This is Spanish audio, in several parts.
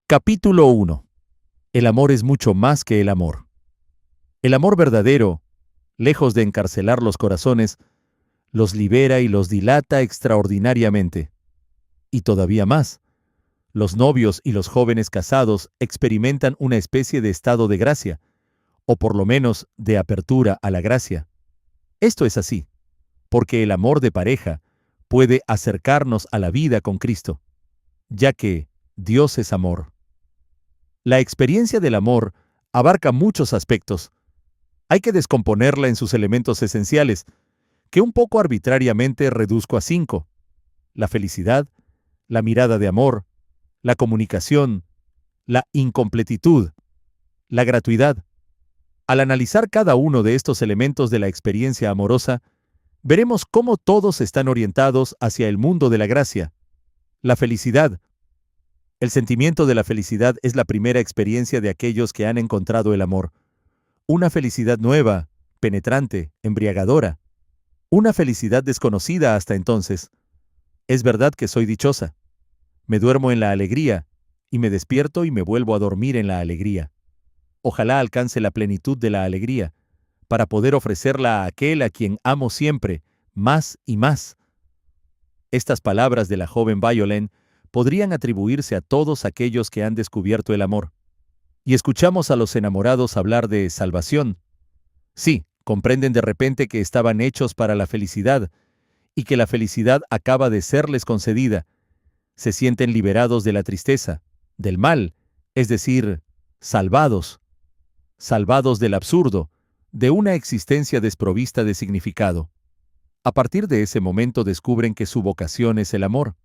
Capítulo 1. El amor es mucho más que el amor. El amor verdadero, lejos de encarcelar los corazones, los libera y los dilata extraordinariamente. Y todavía más, los novios y los jóvenes casados experimentan una especie de estado de gracia, o por lo menos de apertura a la gracia. Esto es así, porque el amor de pareja puede acercarnos a la vida con Cristo, ya que Dios es amor. La experiencia del amor abarca muchos aspectos. Hay que descomponerla en sus elementos esenciales, que un poco arbitrariamente reduzco a 5: la felicidad, la mirada de amor, la comunicación, la incompletitud, la gratuidad. Al analizar cada uno de estos elementos de la experiencia amorosa, veremos cómo todos están orientados hacia el mundo de la gracia. La felicidad. El sentimiento de la felicidad es la primera experiencia de aquellos que han encontrado el amor. Una felicidad nueva, penetrante, embriagadora. Una felicidad desconocida hasta entonces. Es verdad que soy dichosa. Me duermo en la alegría, y me despierto y me vuelvo a dormir en la alegría. Ojalá alcance la plenitud de la alegría, para poder ofrecerla a aquel a quien amo siempre, más y más. Estas palabras de la joven Violén podrían atribuirse a todos aquellos que han descubierto el amor. Y escuchamos a los enamorados hablar de salvación. Sí, comprenden de repente que estaban hechos para la felicidad, y que la felicidad acaba de serles concedida. Se sienten liberados de la tristeza, del mal, es decir, salvados. Salvados del absurdo, de una existencia desprovista de significado. A partir de ese momento descubren que su vocación es el amor.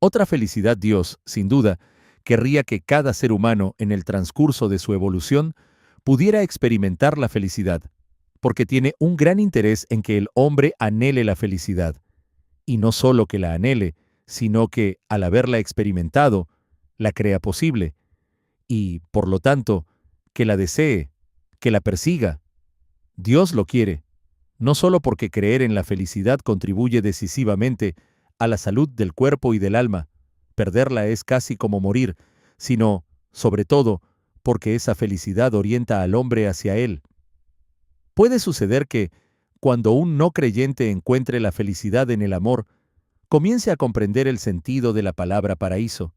Otra felicidad Dios, sin duda, querría que cada ser humano en el transcurso de su evolución pudiera experimentar la felicidad, porque tiene un gran interés en que el hombre anhele la felicidad, y no solo que la anhele, sino que, al haberla experimentado, la crea posible, y, por lo tanto, que la desee, que la persiga. Dios lo quiere, no solo porque creer en la felicidad contribuye decisivamente a la salud del cuerpo y del alma, perderla es casi como morir, sino, sobre todo, porque esa felicidad orienta al hombre hacia Él. Puede suceder que, cuando un no creyente encuentre la felicidad en el amor, comience a comprender el sentido de la palabra paraíso,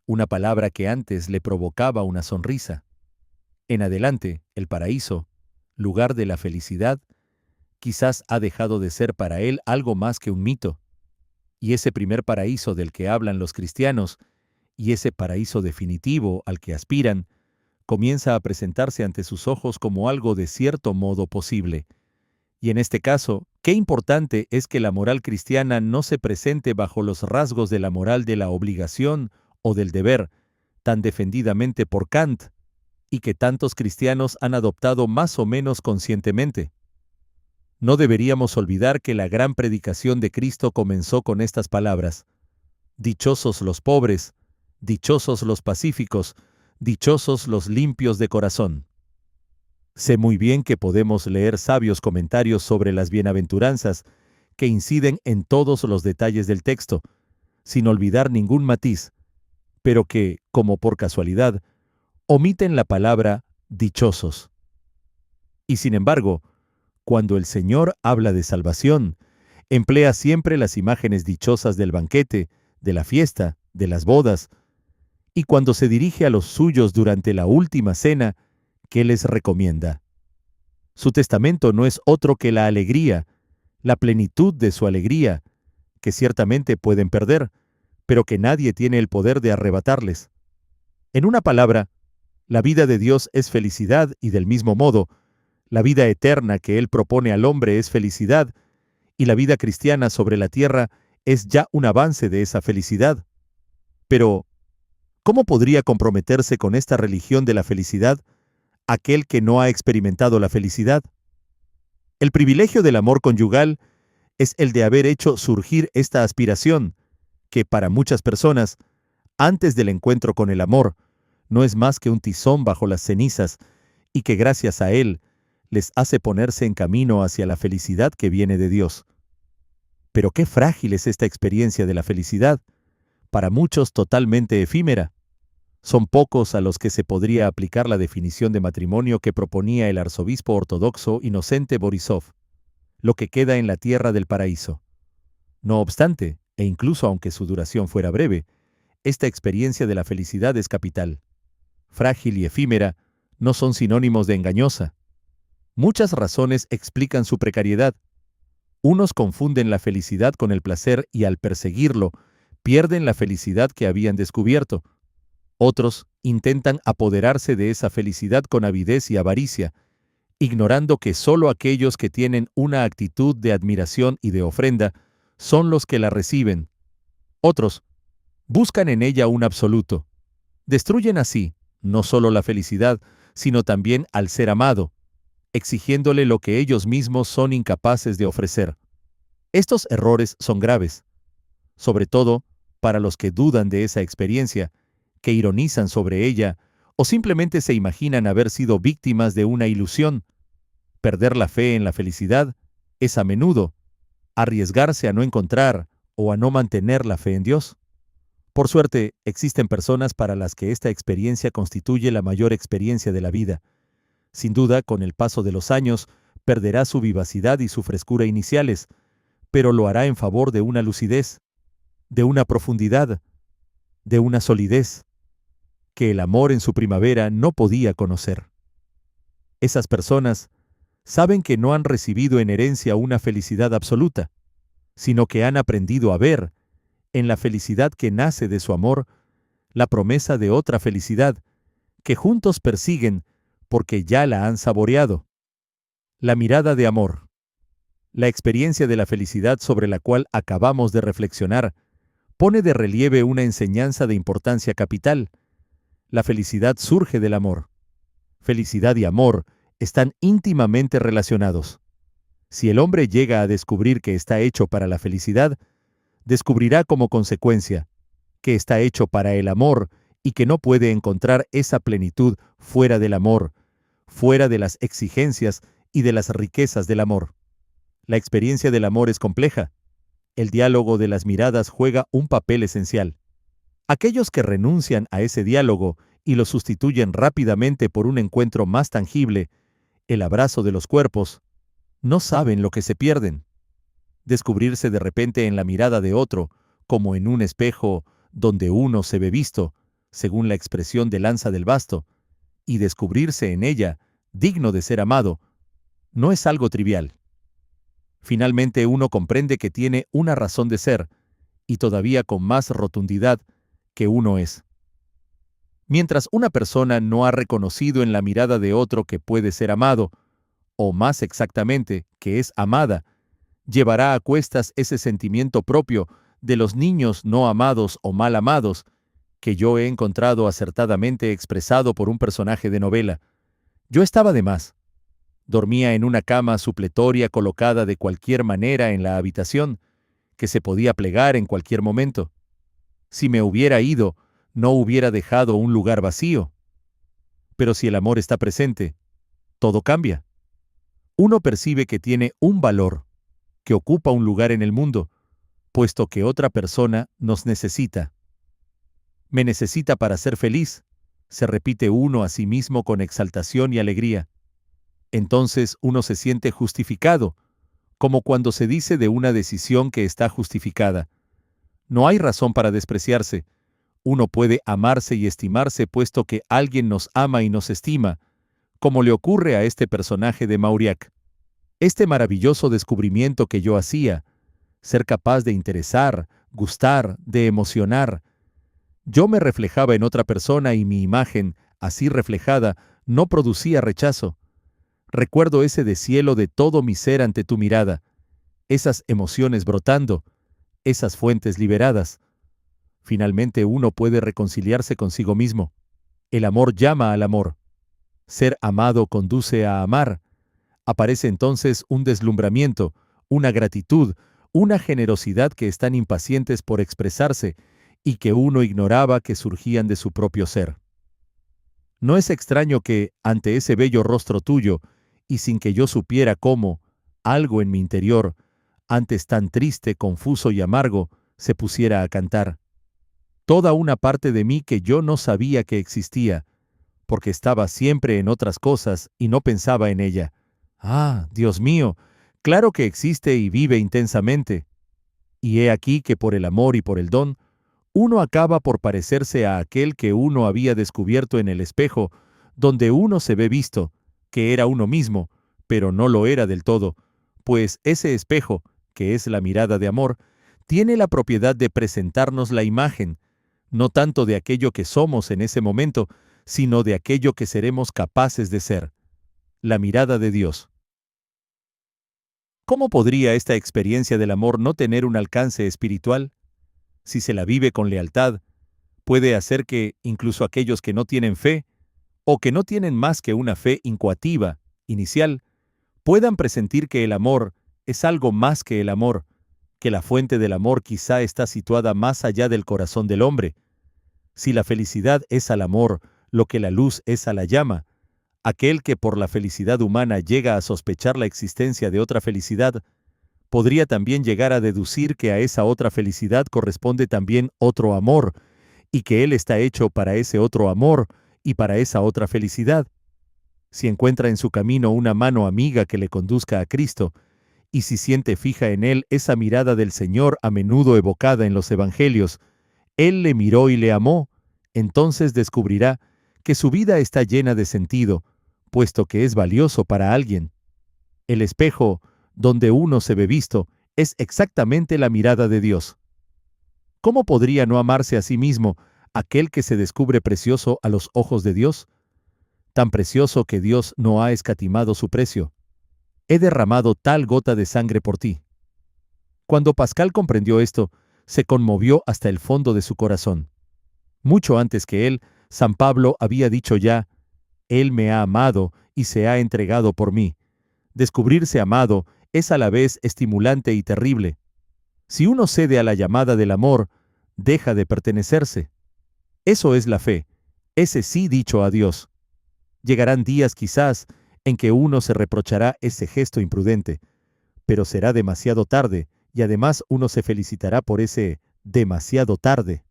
una palabra que antes le provocaba una sonrisa. En adelante, el paraíso, lugar de la felicidad, quizás ha dejado de ser para él algo más que un mito. Y ese primer paraíso del que hablan los cristianos, y ese paraíso definitivo al que aspiran, comienza a presentarse ante sus ojos como algo de cierto modo posible. Y en este caso, qué importante es que la moral cristiana no se presente bajo los rasgos de la moral de la obligación o del deber, tan defendidamente por Kant, y que tantos cristianos han adoptado más o menos conscientemente. No deberíamos olvidar que la gran predicación de Cristo comenzó con estas palabras: dichosos los pobres, dichosos los pacíficos, dichosos los limpios de corazón. Sé muy bien que podemos leer sabios comentarios sobre las bienaventuranzas que inciden en todos los detalles del texto, sin olvidar ningún matiz, pero que, como por casualidad, omiten la palabra dichosos. Y sin embargo, cuando el Señor habla de salvación, emplea siempre las imágenes dichosas del banquete, de la fiesta, de las bodas, y cuando se dirige a los suyos durante la última cena, ¿qué les recomienda? Su testamento no es otro que la alegría, la plenitud de su alegría, que ciertamente pueden perder, pero que nadie tiene el poder de arrebatarles. En una palabra, la vida de Dios es felicidad y del mismo modo, la vida eterna que Él propone al hombre es felicidad, y la vida cristiana sobre la tierra es ya un avance de esa felicidad. Pero, ¿cómo podría comprometerse con esta religión de la felicidad aquel que no ha experimentado la felicidad? El privilegio del amor conyugal es el de haber hecho surgir esta aspiración, que para muchas personas, antes del encuentro con el amor, no es más que un tizón bajo las cenizas, y que gracias a él les hace ponerse en camino hacia la felicidad que viene de Dios. Pero qué frágil es esta experiencia de la felicidad, para muchos totalmente efímera. Son pocos a los que se podría aplicar la definición de matrimonio que proponía el arzobispo ortodoxo Inocente Borisov, lo que queda en la tierra del paraíso. No obstante, e incluso aunque su duración fuera breve, esta experiencia de la felicidad es capital. Frágil y efímera, no son sinónimos de engañosa. Muchas razones explican su precariedad. Unos confunden la felicidad con el placer y al perseguirlo, pierden la felicidad que habían descubierto. Otros intentan apoderarse de esa felicidad con avidez y avaricia, ignorando que solo aquellos que tienen una actitud de admiración y de ofrenda son los que la reciben. Otros buscan en ella un absoluto. Destruyen así no solo la felicidad, sino también al ser amado, exigiéndole lo que ellos mismos son incapaces de ofrecer. Estos errores son graves, sobre todo para los que dudan de esa experiencia, que ironizan sobre ella o simplemente se imaginan haber sido víctimas de una ilusión. Perder la fe en la felicidad es a menudo arriesgarse a no encontrar o a no mantener la fe en Dios. Por suerte, existen personas para las que esta experiencia constituye la mayor experiencia de la vida. Sin duda, con el paso de los años, perderá su vivacidad y su frescura iniciales, pero lo hará en favor de una lucidez, de una profundidad, de una solidez, que el amor en su primavera no podía conocer. Esas personas saben que no han recibido en herencia una felicidad absoluta, sino que han aprendido a ver, en la felicidad que nace de su amor, la promesa de otra felicidad, que juntos persiguen porque ya la han saboreado. La mirada de amor. La experiencia de la felicidad sobre la cual acabamos de reflexionar pone de relieve una enseñanza de importancia capital. La felicidad surge del amor. Felicidad y amor están íntimamente relacionados. Si el hombre llega a descubrir que está hecho para la felicidad, descubrirá como consecuencia que está hecho para el amor y que no puede encontrar esa plenitud fuera del amor, fuera de las exigencias y de las riquezas del amor. La experiencia del amor es compleja. El diálogo de las miradas juega un papel esencial. Aquellos que renuncian a ese diálogo y lo sustituyen rápidamente por un encuentro más tangible, el abrazo de los cuerpos, no saben lo que se pierden. Descubrirse de repente en la mirada de otro, como en un espejo donde uno se ve visto, según la expresión de Lanza del Basto, y descubrirse en ella, digno de ser amado, no es algo trivial. Finalmente uno comprende que tiene una razón de ser, y todavía con más rotundidad, que uno es. Mientras una persona no ha reconocido en la mirada de otro que puede ser amado, o más exactamente, que es amada, llevará a cuestas ese sentimiento propio de los niños no amados o mal amados, que yo he encontrado acertadamente expresado por un personaje de novela. Yo estaba de más. Dormía en una cama supletoria colocada de cualquier manera en la habitación, que se podía plegar en cualquier momento. Si me hubiera ido, no hubiera dejado un lugar vacío. Pero si el amor está presente, todo cambia. Uno percibe que tiene un valor, que ocupa un lugar en el mundo, puesto que otra persona nos necesita. Me necesita para ser feliz, se repite uno a sí mismo con exaltación y alegría. Entonces uno se siente justificado, como cuando se dice de una decisión que está justificada. No hay razón para despreciarse. Uno puede amarse y estimarse puesto que alguien nos ama y nos estima, como le ocurre a este personaje de Mauriac. Este maravilloso descubrimiento que yo hacía, ser capaz de interesar, gustar, de emocionar. Yo me reflejaba en otra persona y mi imagen, así reflejada, no producía rechazo. Recuerdo ese deshielo de todo mi ser ante tu mirada, esas emociones brotando, esas fuentes liberadas. Finalmente uno puede reconciliarse consigo mismo. El amor llama al amor. Ser amado conduce a amar. Aparece entonces un deslumbramiento, una gratitud, una generosidad que están impacientes por expresarse y que uno ignoraba que surgían de su propio ser. No es extraño que, ante ese bello rostro tuyo, y sin que yo supiera cómo, algo en mi interior, antes tan triste, confuso y amargo, se pusiera a cantar. toda una parte de mí que yo no sabía que existía, porque estaba siempre en otras cosas y no pensaba en ella. Ah, Dios mío, claro que existe y vive intensamente. Y he aquí que por el amor y por el don, uno acaba por parecerse a aquel que uno había descubierto en el espejo, donde uno se ve visto, que era uno mismo, pero no lo era del todo, pues ese espejo, que es la mirada de amor, tiene la propiedad de presentarnos la imagen, no tanto de aquello que somos en ese momento, sino de aquello que seremos capaces de ser, la mirada de Dios. ¿Cómo podría esta experiencia del amor no tener un alcance espiritual? Si se la vive con lealtad, puede hacer que, incluso aquellos que no tienen fe, o que no tienen más que una fe incoativa, inicial, puedan presentir que el amor es algo más que el amor, que la fuente del amor quizá está situada más allá del corazón del hombre. Si la felicidad es al amor lo que la luz es a la llama, aquel que por la felicidad humana llega a sospechar la existencia de otra felicidad, podría también llegar a deducir que a esa otra felicidad corresponde también otro amor, y que él está hecho para ese otro amor y para esa otra felicidad. Si encuentra en su camino una mano amiga que le conduzca a Cristo, y si siente fija en él esa mirada del Señor a menudo evocada en los Evangelios, él le miró y le amó, entonces descubrirá que su vida está llena de sentido, puesto que es valioso para alguien. El espejo, donde uno se ve visto, es exactamente la mirada de Dios. ¿Cómo podría no amarse a sí mismo aquel que se descubre precioso a los ojos de Dios? Tan precioso que Dios no ha escatimado su precio. He derramado tal gota de sangre por ti. Cuando Pascal comprendió esto, se conmovió hasta el fondo de su corazón. Mucho antes que él, San Pablo había dicho ya, Él me ha amado y se ha entregado por mí. Descubrirse amado es a la vez estimulante y terrible. Si uno cede a la llamada del amor, deja de pertenecerse. Eso es la fe, ese sí dicho a Dios. Llegarán días quizás en que uno se reprochará ese gesto imprudente, pero será demasiado tarde, y además uno se felicitará por ese demasiado tarde.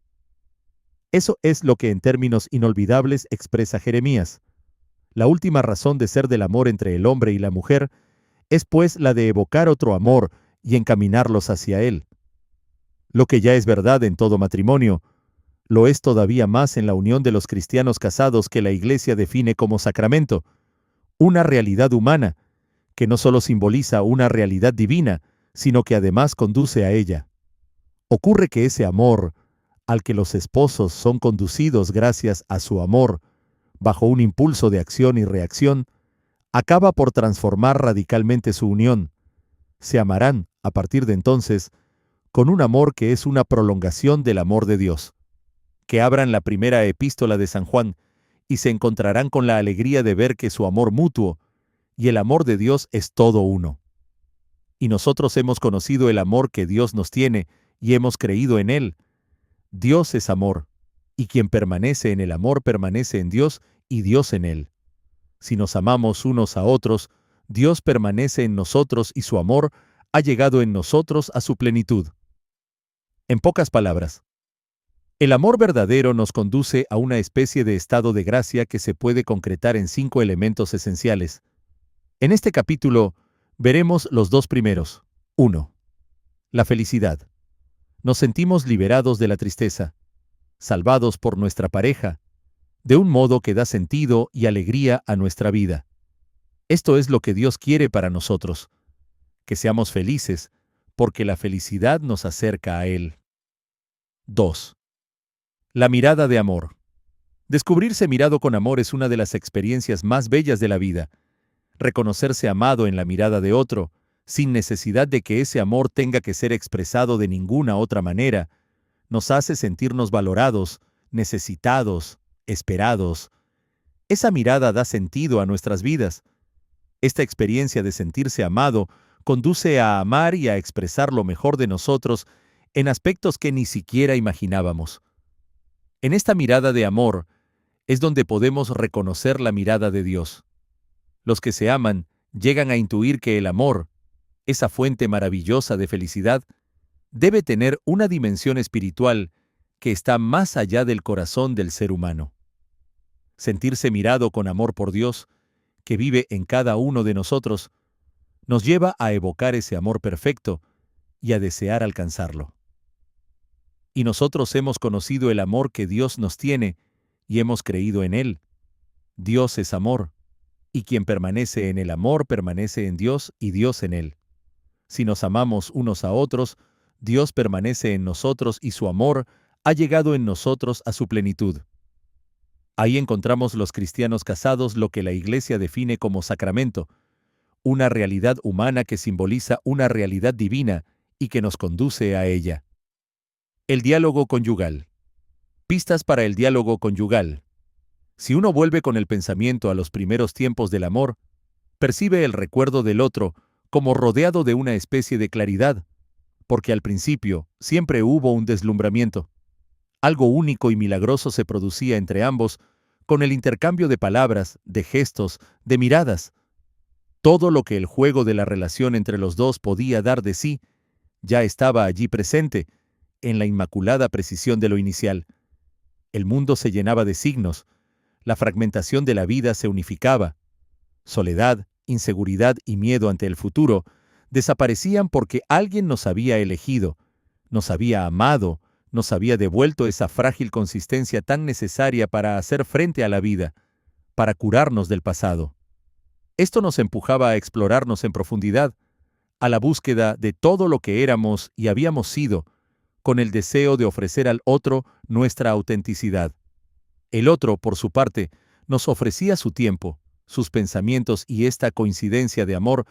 Eso es lo que en términos inolvidables expresa Jeremías. La última razón de ser del amor entre el hombre y la mujer es pues la de evocar otro amor y encaminarlos hacia él. Lo que ya es verdad en todo matrimonio, lo es todavía más en la unión de los cristianos casados que la Iglesia define como sacramento, una realidad humana, que no solo simboliza una realidad divina, sino que además conduce a ella. Ocurre que ese amor, al que los esposos son conducidos gracias a su amor, bajo un impulso de acción y reacción, acaba por transformar radicalmente su unión. Se amarán, a partir de entonces, con un amor que es una prolongación del amor de Dios. Que abran la primera epístola de San Juan y se encontrarán con la alegría de ver que su amor mutuo y el amor de Dios es todo uno. Y nosotros hemos conocido el amor que Dios nos tiene y hemos creído en él. Dios es amor, y quien permanece en el amor permanece en Dios y Dios en él. Si nos amamos unos a otros, Dios permanece en nosotros y su amor ha llegado en nosotros a su plenitud. En pocas palabras, el amor verdadero nos conduce a una especie de estado de gracia que se puede concretar en 5 elementos esenciales. En este capítulo veremos los 2 primeros. 1. La felicidad. Nos sentimos liberados de la tristeza, salvados por nuestra pareja, de un modo que da sentido y alegría a nuestra vida. Esto es lo que Dios quiere para nosotros, que seamos felices, porque la felicidad nos acerca a Él. 2. La mirada de amor. Descubrirse mirado con amor es una de las experiencias más bellas de la vida. Reconocerse amado en la mirada de otro, sin necesidad de que ese amor tenga que ser expresado de ninguna otra manera, nos hace sentirnos valorados, necesitados, esperados. Esa mirada da sentido a nuestras vidas. Esta experiencia de sentirse amado conduce a amar y a expresar lo mejor de nosotros en aspectos que ni siquiera imaginábamos. En esta mirada de amor es donde podemos reconocer la mirada de Dios. Los que se aman llegan a intuir que el amor, esa fuente maravillosa de felicidad, debe tener una dimensión espiritual que está más allá del corazón del ser humano. Sentirse mirado con amor por Dios, que vive en cada uno de nosotros, nos lleva a evocar ese amor perfecto y a desear alcanzarlo. Y nosotros hemos conocido el amor que Dios nos tiene y hemos creído en Él. Dios es amor, y quien permanece en el amor permanece en Dios y Dios en él. Si nos amamos unos a otros, Dios permanece en nosotros y su amor ha llegado en nosotros a su plenitud. Ahí encontramos los cristianos casados lo que la Iglesia define como sacramento, una realidad humana que simboliza una realidad divina y que nos conduce a ella. El diálogo conyugal. Pistas para el diálogo conyugal. Si uno vuelve con el pensamiento a los primeros tiempos del amor, percibe el recuerdo del otro como rodeado de una especie de claridad, porque al principio siempre hubo un deslumbramiento. Algo único y milagroso se producía entre ambos, con el intercambio de palabras, de gestos, de miradas. Todo lo que el juego de la relación entre los dos podía dar de sí, ya estaba allí presente, en la inmaculada precisión de lo inicial. El mundo se llenaba de signos, la fragmentación de la vida se unificaba. Soledad, inseguridad y miedo ante el futuro desaparecían porque alguien nos había elegido, nos había amado, nos había devuelto esa frágil consistencia tan necesaria para hacer frente a la vida, para curarnos del pasado. Esto nos empujaba a explorarnos en profundidad, a la búsqueda de todo lo que éramos y habíamos sido, con el deseo de ofrecer al otro nuestra autenticidad. El otro, por su parte, nos ofrecía su tiempo, sus pensamientos y esta coincidencia de amor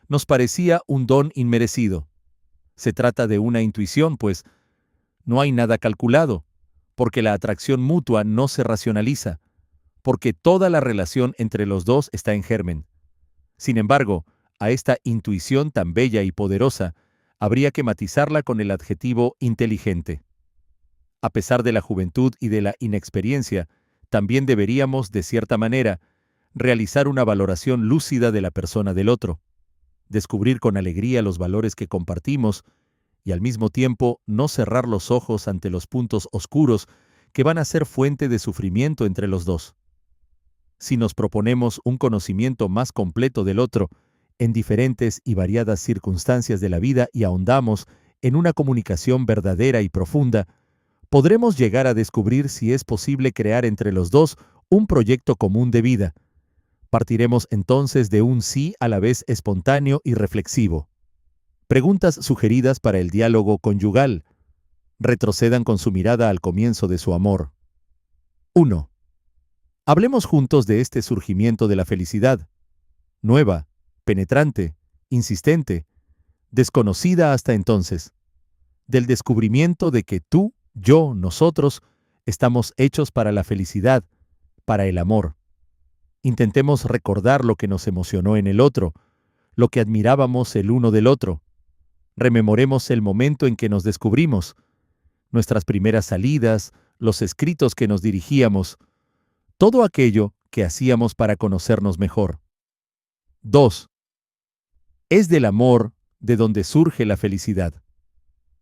nos parecía un don inmerecido. Se trata de una intuición, pues no hay nada calculado, porque la atracción mutua no se racionaliza, porque toda la relación entre los dos está en germen. Sin embargo, a esta intuición tan bella y poderosa, habría que matizarla con el adjetivo inteligente. A pesar de la juventud y de la inexperiencia, también deberíamos, de cierta manera, realizar una valoración lúcida de la persona del otro, descubrir con alegría los valores que compartimos y al mismo tiempo no cerrar los ojos ante los puntos oscuros que van a ser fuente de sufrimiento entre los dos. Si nos proponemos un conocimiento más completo del otro, en diferentes y variadas circunstancias de la vida y ahondamos en una comunicación verdadera y profunda, podremos llegar a descubrir si es posible crear entre los dos un proyecto común de vida. Partiremos entonces de un sí a la vez espontáneo y reflexivo. Preguntas sugeridas para el diálogo conyugal. Retrocedan con su mirada al comienzo de su amor. 1. Hablemos juntos de este surgimiento de la felicidad. Nueva, penetrante, insistente, desconocida hasta entonces. Del descubrimiento de que tú, yo, nosotros, estamos hechos para la felicidad, para el amor. Intentemos recordar lo que nos emocionó en el otro, lo que admirábamos el uno del otro. Rememoremos el momento en que nos descubrimos, nuestras primeras salidas, los escritos que nos dirigíamos, todo aquello que hacíamos para conocernos mejor. 2. Es del amor de donde surge la felicidad.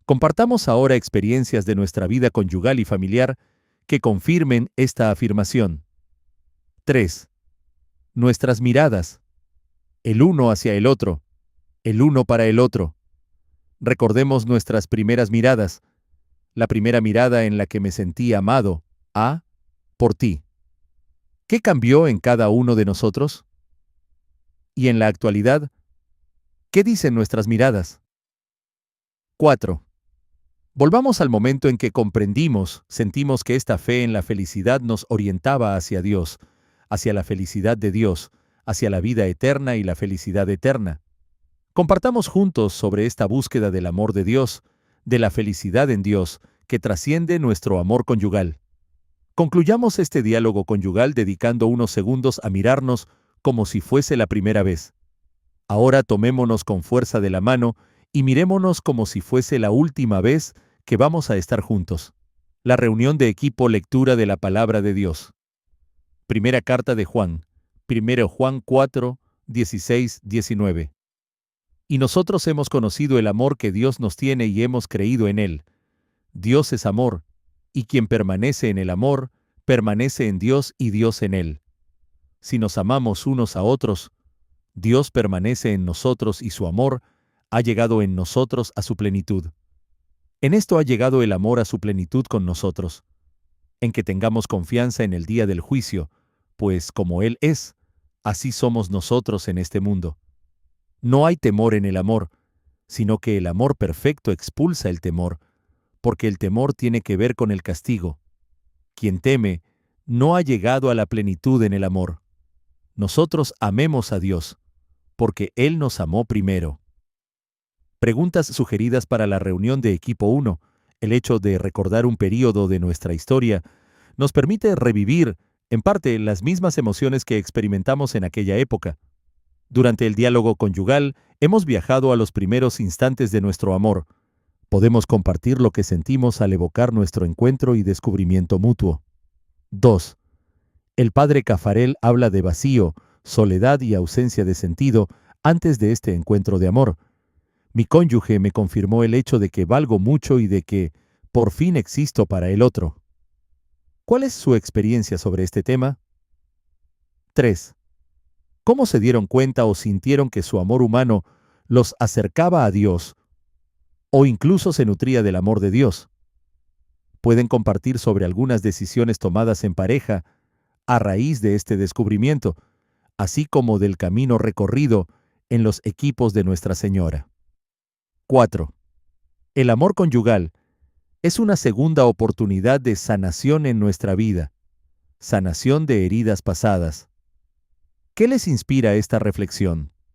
Compartamos ahora experiencias de nuestra vida conyugal y familiar que confirmen esta afirmación. 3. Nuestras miradas. El uno hacia el otro, el uno para el otro. Recordemos nuestras primeras miradas. La primera mirada en la que me sentí amado, por ti. ¿Qué cambió en cada uno de nosotros? Y en la actualidad, ¿qué dicen nuestras miradas? 4. Volvamos al momento en que comprendimos, sentimos que esta fe en la felicidad nos orientaba hacia Dios, hacia la felicidad de Dios, hacia la vida eterna y la felicidad eterna. Compartamos juntos sobre esta búsqueda del amor de Dios, de la felicidad en Dios, que trasciende nuestro amor conyugal. Concluyamos este diálogo conyugal dedicando unos segundos a mirarnos como si fuese la primera vez. Ahora tomémonos con fuerza de la mano y mirémonos como si fuese la última vez que vamos a estar juntos. La reunión de equipo lectura de la palabra de Dios. Primera carta de Juan, 1 Juan 4, 16, 19. Y nosotros hemos conocido el amor que Dios nos tiene y hemos creído en Él. Dios es amor, y quien permanece en el amor, permanece en Dios y Dios en él. Si nos amamos unos a otros, Dios permanece en nosotros y su amor ha llegado en nosotros a su plenitud. En esto ha llegado el amor a su plenitud con nosotros, en que tengamos confianza en el día del juicio, pues como Él es, así somos nosotros en este mundo. No hay temor en el amor, sino que el amor perfecto expulsa el temor, porque el temor tiene que ver con el castigo. Quien teme no ha llegado a la plenitud en el amor. Nosotros amemos a Dios, porque Él nos amó primero. Preguntas sugeridas para la reunión de Equipo 1. El hecho de recordar un período de nuestra historia nos permite revivir, en parte, las mismas emociones que experimentamos en aquella época. Durante el diálogo conyugal, hemos viajado a los primeros instantes de nuestro amor. Podemos compartir lo que sentimos al evocar nuestro encuentro y descubrimiento mutuo. 2. El padre Cafarel habla de vacío, soledad y ausencia de sentido antes de este encuentro de amor. Mi cónyuge me confirmó el hecho de que valgo mucho y de que, por fin, existo para el otro. ¿Cuál es su experiencia sobre este tema? 3. ¿Cómo se dieron cuenta o sintieron que su amor humano los acercaba a Dios o incluso se nutría del amor de Dios? Pueden compartir sobre algunas decisiones tomadas en pareja a raíz de este descubrimiento, así como del camino recorrido en los equipos de Nuestra Señora. 4. El amor conyugal es una segunda oportunidad de sanación en nuestra vida, sanación de heridas pasadas. ¿Qué les inspira esta reflexión?